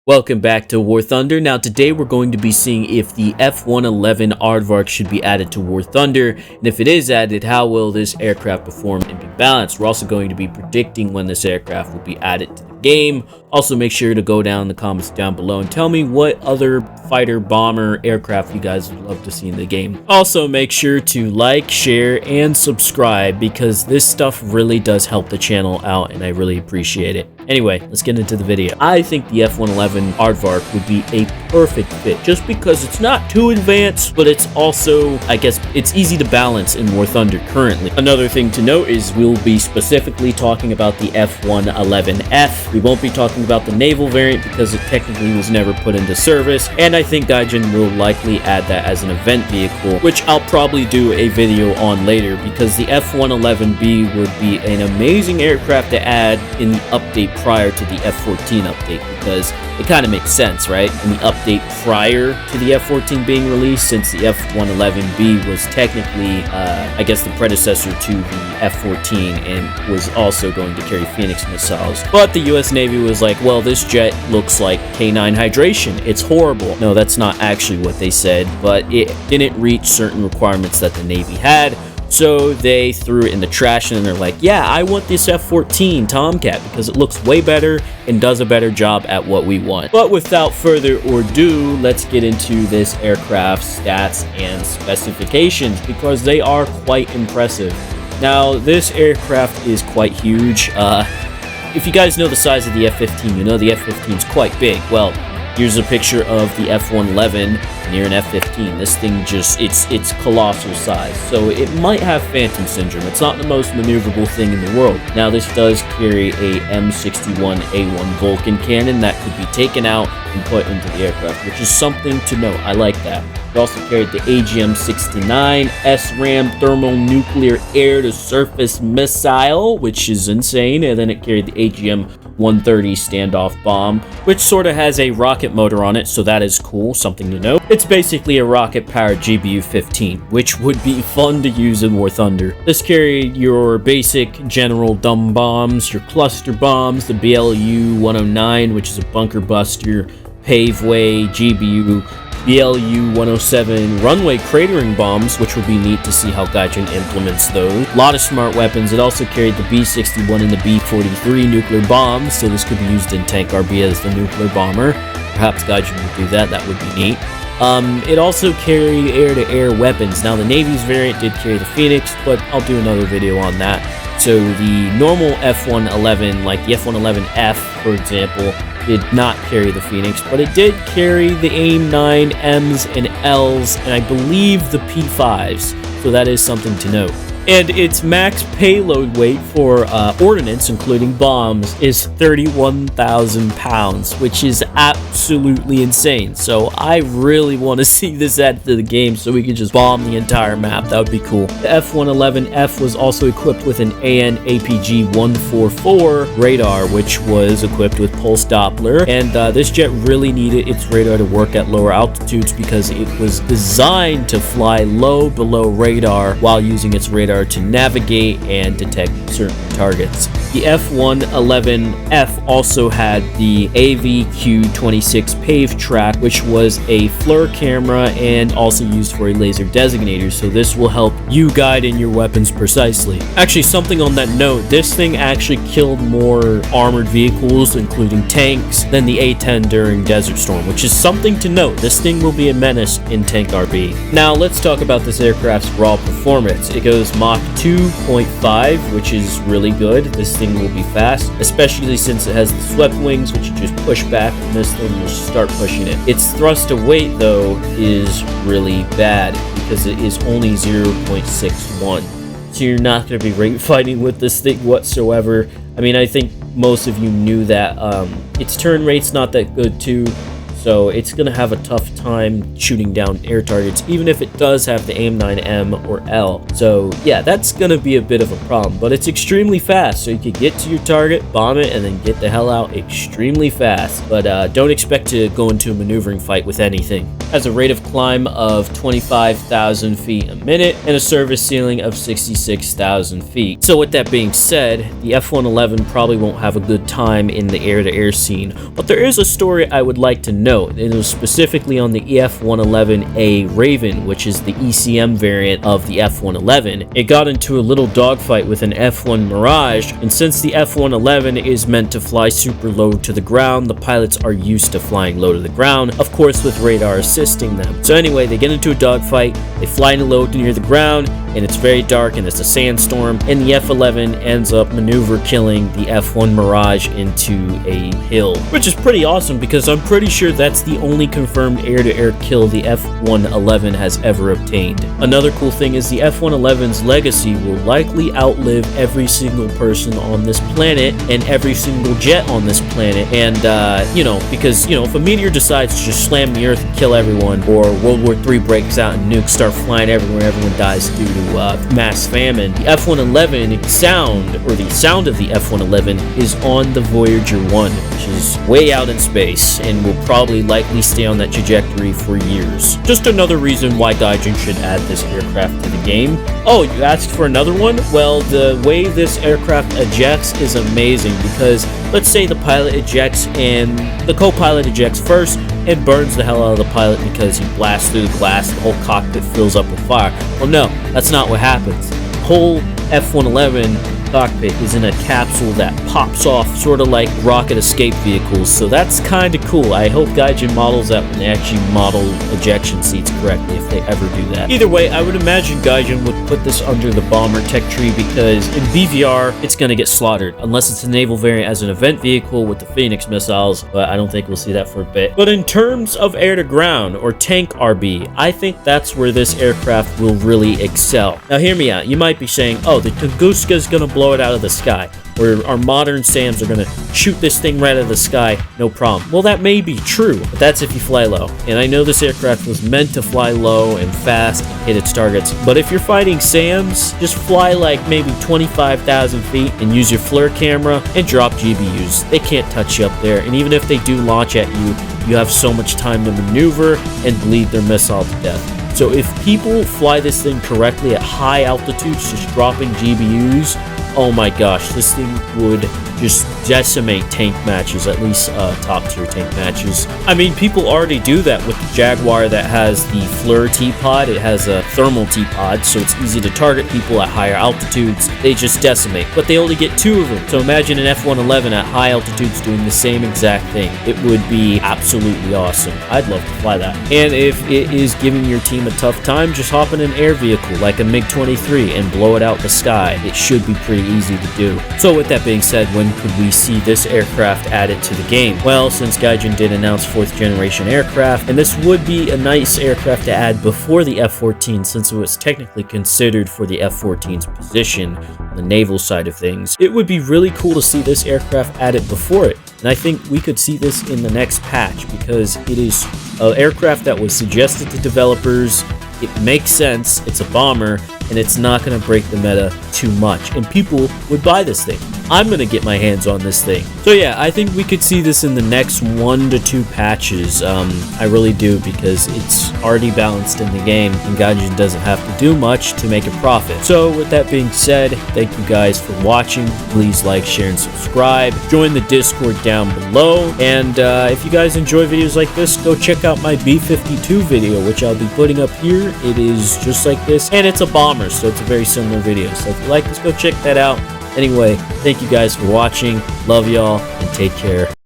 Welcome back to WarThunder. Now today we're going to be seeing if the F-111 aardvark should be added to WarThunder, and if it is added, how will this aircraft perform and be balanced. We're also going to be predicting when this aircraft will be added to the game. Also make sure to go down in the comments down below and tell me what other fighter, bomber, aircraft you guys would love to see in the game. Also make sure to like, share, and subscribe because this stuff really does help the channel out and I really appreciate it. Anyway, let's get into the video. I think the F-111 aardvark would be a perfect fit just because it's not too advanced, but it's also, I guess, it's easy to balance in WarThunder currently. Another thing to note is we'll be specifically talking about the F-111F. We won't be talking about the naval variant because it technically was never put into service, and I think Gaijin will likely add that as an event vehicle, which I'll probably do a video on later because the F-111B would be an amazing aircraft to add in the update prior to the F-14 update because it kind of makes sense, right? In the update prior to the F-14 being released, since the F-111B was technically, I guess, the predecessor to the F-14 and was also going to carry Phoenix missiles. But the U.S. Navy was like, well, this jet looks like K9 hydration. It's horrible. No, that's not actually what they said, but it didn't reach certain requirements that the Navy had. So they threw it in the trash and they're like, yeah, I want this F-14 Tomcat because it looks way better and does a better job at what we want. But without further ado, let's get into this aircraft's stats and specifications because they are quite impressive. Now, this aircraft is quite huge. If you guys know the size of the F-15, you know the F-15 is quite big. Well, here's a picture of the F-111 near an F-15. This thing just, it's colossal size. So it might have phantom syndrome. It's not the most maneuverable thing in the world. Now this does carry a M61A1 Vulcan cannon that could be taken out and put into the aircraft, which is something to note. I like that. It also carried the AGM-69 SRAM thermal nuclear air-to-surface missile, which is insane. And then it carried the AGM-130 standoff bomb, which sort of has a rocket motor on it, so that is cool, something to note. It's basically a rocket-powered GBU-15, which would be fun to use in WarThunder. This carried your basic general dumb bombs, your cluster bombs, the BLU-109, which is a bunker buster, paveway, GBU, BLU-107 runway cratering bombs, which will be neat to see how Gaijin implements those. A lot of smart weapons. It also carried the B-61 and the B-43 nuclear bombs, so this could be used in Tank RB as the nuclear bomber. Perhaps Gaijin would do that. That would be neat. It also carried air-to-air weapons. Now, the Navy's variant did carry the Phoenix, but I'll do another video on that. So the normal F-111, like the F-111F, for example, did not carry the Phoenix, but it did carry the AIM-9 M's and L's, and I believe the P5s, so that is something to note. And its max payload weight for ordnance, including bombs, is 31,000 pounds, which is absolutely insane. So I really want to see this added to the game so we can just bomb the entire map. That would be cool. The F-111F was also equipped with an AN/APG-144 radar, which was equipped with pulse Doppler. And this jet really needed its radar to work at lower altitudes because it was designed to fly low below radar while using its radar to navigate and detect certain targets. The F-111F also had the AVQ-26 pave track, which was a FLIR camera and also used for a laser designator, so this will help you guide in your weapons precisely. Actually, something on that note, this thing actually killed more armored vehicles, including tanks, than the A-10 during Desert Storm, which is something to note. This thing will be a menace in Tank RB. Now, let's talk about this aircraft's raw performance. It goes Mach 2.5, which is really good. This thing will be fast, especially since it has the swept wings, which you just push back and this thing will start pushing it. Its thrust to weight, though, is really bad because it is only 0.61. So you're not going to be rate fighting with this thing whatsoever. I mean, I think most of you knew that. Its turn rate's not that good, too. So it's going to have a tough time shooting down air targets, even if it does have the AIM-9M or L. So yeah, that's going to be a bit of a problem, but it's extremely fast. So you can get to your target, bomb it, and then get the hell out extremely fast. But don't expect to go into a maneuvering fight with anything. has a rate of climb of 25,000 feet a minute, and a service ceiling of 66,000 feet. So with that being said, the F-111 probably won't have a good time in the air-to-air scene, but there is a story I would like to note, and it was specifically on the F-111A Raven, which is the ECM variant of the F-111. It got into a little dogfight with an F-1 Mirage, and since the F-111 is meant to fly super low to the ground, the pilots are used to flying low to the ground, of course with radar assisting them. So anyway, they get into a dogfight, they fly low near the ground, and it's very dark and it's a sandstorm, and the F-11 ends up maneuver killing the F-1 Mirage into a hill, which is pretty awesome because I'm pretty sure that's the only confirmed air-to-air kill the F-111 has ever obtained. Another cool thing is the F-111's legacy will likely outlive every single person on this planet and every single jet on this planet, and because if a meteor decides to just slam the earth and kill everyone, or World War III breaks out and nukes start flying everywhere, everyone dies due to mass famine, the F-111 sound, or the sound of the F-111, is on the Voyager 1, which is way out in space, and will probably likely stay on that trajectory for years. Just another reason why Gaijin should add this aircraft to the game. Oh, you asked for another one? Well, the way this aircraft ejects is amazing, because let's say the pilot ejects and the co-pilot ejects first and burns the hell out of the pilot because he blasts through the glass, the whole cockpit fills up with fire. Well, no, that's not what happens. The whole F-111 cockpit is in a capsule that pops off, sort of like rocket escape vehicles, so that's kind of cool. I hope Gaijin models that when they actually model ejection seats correctly, if they ever do that. Either way, I would imagine Gaijin would put this under the bomber tech tree, because in BVR, it's going to get slaughtered, unless it's a naval variant as an event vehicle with the Phoenix missiles, but I don't think we'll see that for a bit. But in terms of air-to-ground, or tank RB, I think that's where this aircraft will really excel. Now hear me out, you might be saying, oh, the Tunguska's going to blow it out of the sky, or our modern SAMs are going to shoot this thing right out of the sky, no problem. Well, that may be true, but that's if you fly low. And I know this aircraft was meant to fly low and fast and hit its targets, but if you're fighting SAMs, just fly like maybe 25,000 feet and use your FLIR camera and drop GBUs. They can't touch you up there, and even if they do launch at you, you have so much time to maneuver and bleed their missile to death. So if people fly this thing correctly at high altitudes, just dropping GBUs, oh my gosh, this thing would just decimate tank matches, at least top tier tank matches. I mean, people already do that with the Jaguar that has the FLIR T-Pod. It has a thermal T-Pod, so it's easy to target people at higher altitudes. They just decimate, but they only get 2 of them. So imagine an F-111 at high altitudes doing the same exact thing. It would be absolutely awesome. I'd love to fly that. And if it is giving your team a tough time, just hop in an air vehicle like a MiG-23 and blow it out the sky. It should be pretty easy to do. So with that being said, when could we see this aircraft added to the game? Well, since Gaijin did announce 4th generation aircraft, and this would be a nice aircraft to add before the F-14, since it was technically considered for the F-14's position on the naval side of things, it would be really cool to see this aircraft added before it. And I think we could see this in the next patch, because it is an aircraft that was suggested to developers. It makes sense, it's a bomber, and it's not going to break the meta too much, and people would buy this thing. I'm going to get my hands on this thing. So yeah, I think we could see this in the next 1 to 2 patches. I really do, because it's already balanced in the game, and Gaijin doesn't have to do much to make a profit. So with that being said, thank you guys for watching. Please like, share, and subscribe. Join the Discord down below, and if you guys enjoy videos like this, go check out my B-52 video, which I'll be putting up here. It is just like this, and it's a bomber, so it's a very similar video. So if you like this, go check that out. Anyway, thank you guys for watching. Love y'all, and take care.